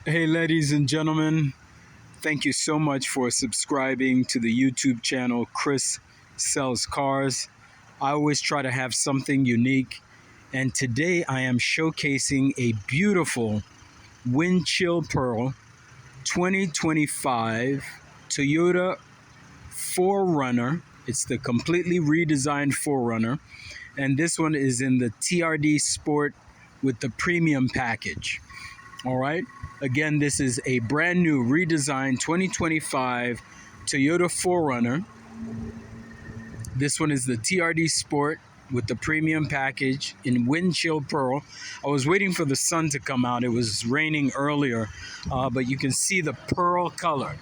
Hey, ladies and gentlemen, thank you so much for subscribing to the YouTube channel Chris Sells Cars. I always try to have something unique, and today I am showcasing a beautiful wind chill pearl 2025 Toyota 4Runner. It's the completely redesigned 4Runner, and this one is in the TRD Sport with the premium package. All right. Again, this is a brand new redesigned 2025 Toyota 4Runner. This one is the TRD Sport with the premium package in wind chill pearl. I was waiting for the sun to come out. It was raining earlier, but you can see the pearl color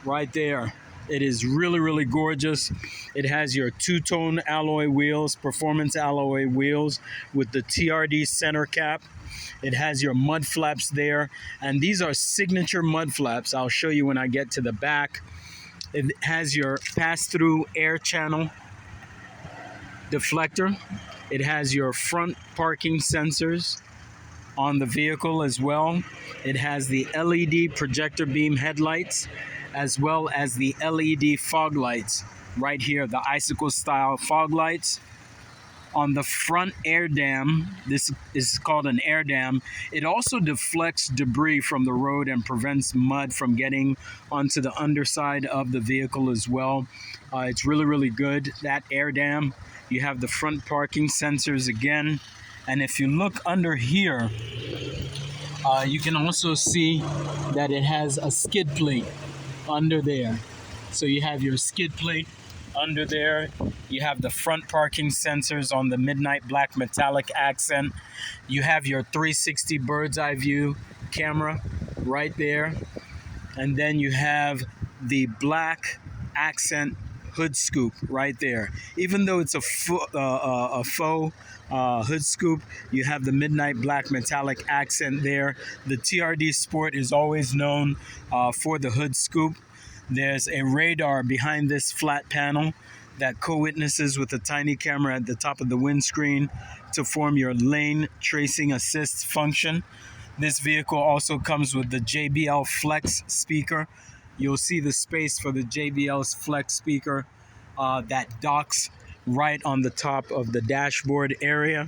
right there. It is really, really gorgeous. It has your two-tone alloy wheels, performance alloy wheels with the TRD center cap. It has your mud flaps there, and these are signature mud flaps. I'll show you when I get to the back. It has your pass-through air channel deflector. It has your front parking sensors on the vehicle as well. It has the LED projector beam headlights, as well as the LED fog lights right here, the icicle style fog lights. On the front air dam, this is called an air dam. It also deflects debris from the road and prevents mud from getting onto the underside of the vehicle as well. It's really, really good, that air dam. You have the front parking sensors again. And if you look under here, you can also see that it has a skid plate under there. So you have your skid plate under there. You have the front parking sensors on the midnight black metallic accent. You have your 360 bird's eye view camera right there. And then you have the black accent hood scoop right there. Even though it's a faux hood scoop, you have the midnight black metallic accent there. The TRD Sport is always known for the hood scoop. There's a radar behind this flat panel that co-witnesses with a tiny camera at the top of the windscreen to form your lane tracing assist function. This vehicle also comes with the JBL Flex speaker. You'll see the space for the JBL's Flex speaker that docks right on the top of the dashboard area.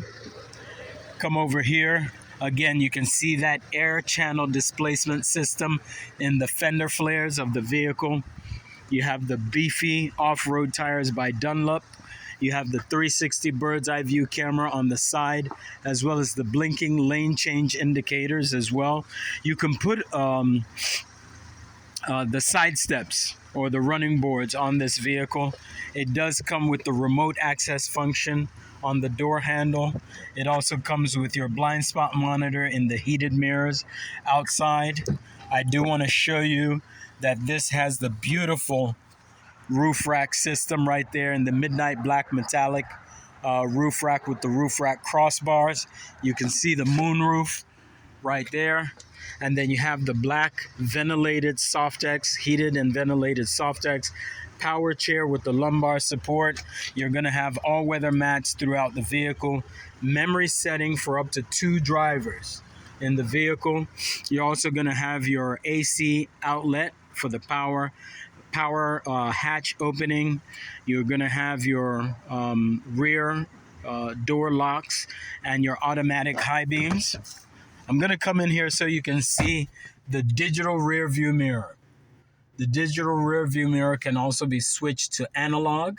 Come over here. Again, you can see that air channel displacement system in the fender flares of the vehicle. You have the beefy off-road tires by Dunlop. You have the 360 bird's eye view camera on the side, as well as the blinking lane change indicators as well. You can put the side steps or the running boards on this vehicle. It does come with the remote access function on the door handle. It also comes with your blind spot monitor in the heated mirrors outside. I do want to show you that this has the beautiful roof rack system right there in the midnight black metallic roof rack with the roof rack crossbars. You can see the moonroof right there. And then you have the black ventilated Softex, heated and ventilated Softex power chair with the lumbar support. You're going to have all-weather mats throughout the vehicle. Memory setting for up to 2 drivers in the vehicle. You're also going to have your AC outlet for the power hatch opening. You're going to have your rear door locks and your automatic high beams. I'm going to come in here so you can see the digital rear view mirror. The digital rear view mirror can also be switched to analog.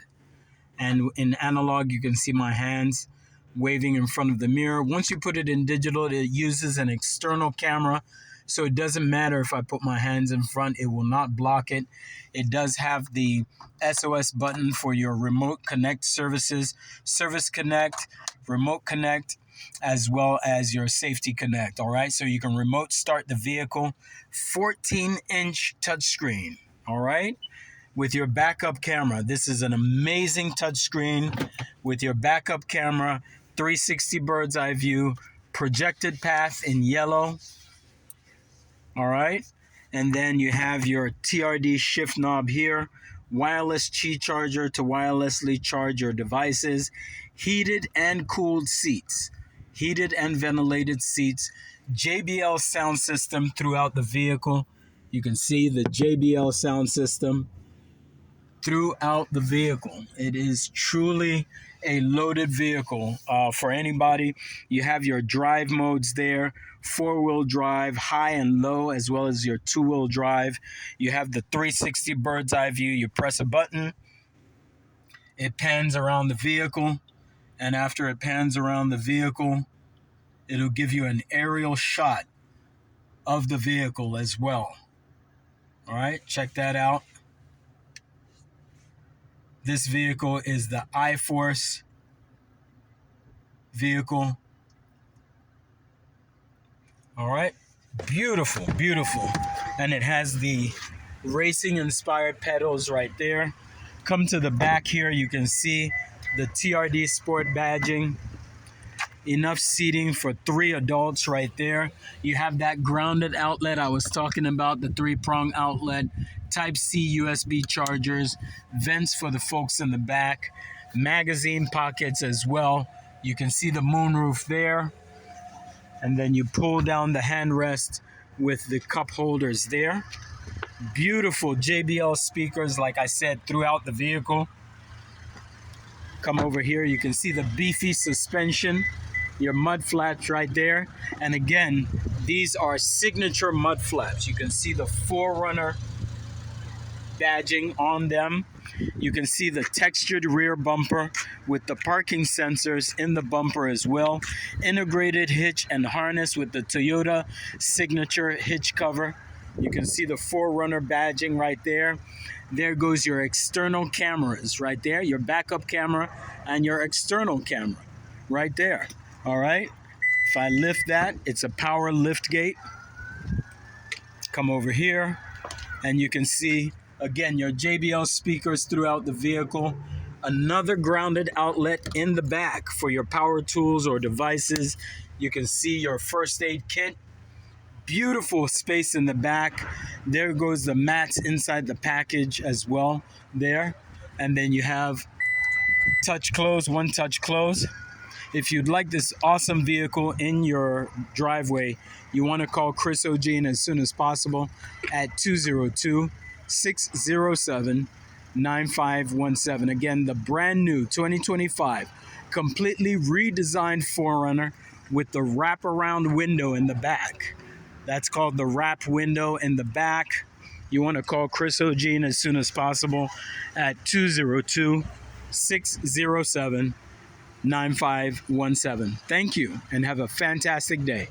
And in analog, you can see my hands waving in front of the mirror. Once you put it in digital, it uses an external camera. So it doesn't matter if I put my hands in front, it will not block it. It does have the SOS button for your remote connect services, service connect, remote connect, as well as your safety connect. All right, so you can remote start the vehicle, 14-inch touchscreen. All right, with your backup camera. This is an amazing touchscreen with your backup camera, 360 bird's eye view, projected path in yellow. All right, and then you have your TRD shift knob here, wireless Qi charger to wirelessly charge your devices, heated and cooled seats. heated and ventilated seats, JBL sound system throughout the vehicle. You can see the JBL sound system throughout the vehicle. It is truly a loaded vehicle for anybody. You have your drive modes there, 4-wheel drive, high and low, as well as your 2-wheel drive. You have the 360 bird's eye view. You press a button, it pans around the vehicle, and after it pans around the vehicle, it'll give you an aerial shot of the vehicle as well. All right, check that out. This vehicle is the iForce vehicle. All right, beautiful, beautiful. And it has the racing inspired pedals right there. Come to the back here, you can see the TRD Sport badging. Enough seating for 3 adults right there. You have that grounded outlet I was talking about, the 3-prong outlet, Type-C USB chargers, vents for the folks in the back, magazine pockets as well. You can see the moonroof there. And then you pull down the handrest with the cup holders there. Beautiful JBL speakers, like I said, throughout the vehicle. Come over here, you can see the beefy suspension, your mud flaps right there. And again, these are signature mud flaps. You can see the 4Runner badging on them. You can see the textured rear bumper with the parking sensors in the bumper as well. Integrated hitch and harness with the Toyota signature hitch cover. You can see the 4Runner badging right there. There goes your external cameras right there, your backup camera and your external camera right there. All right, if I lift that, it's a power lift gate. Come over here and you can see, again, your JBL speakers throughout the vehicle. Another grounded outlet in the back for your power tools or devices. You can see your first aid kit. Beautiful space in the back. There goes the mats inside the package as well there. And then you have touch close, one touch close. If you'd like this awesome vehicle in your driveway, you want to call Chris Ogene as soon as possible at 202-607-9517. Again, the brand new 2025 completely redesigned 4Runner with the wraparound window in the back. That's called the wrap window in the back. You want to call Chris Ogene as soon as possible at 202-607-9517. Thank you and have a fantastic day.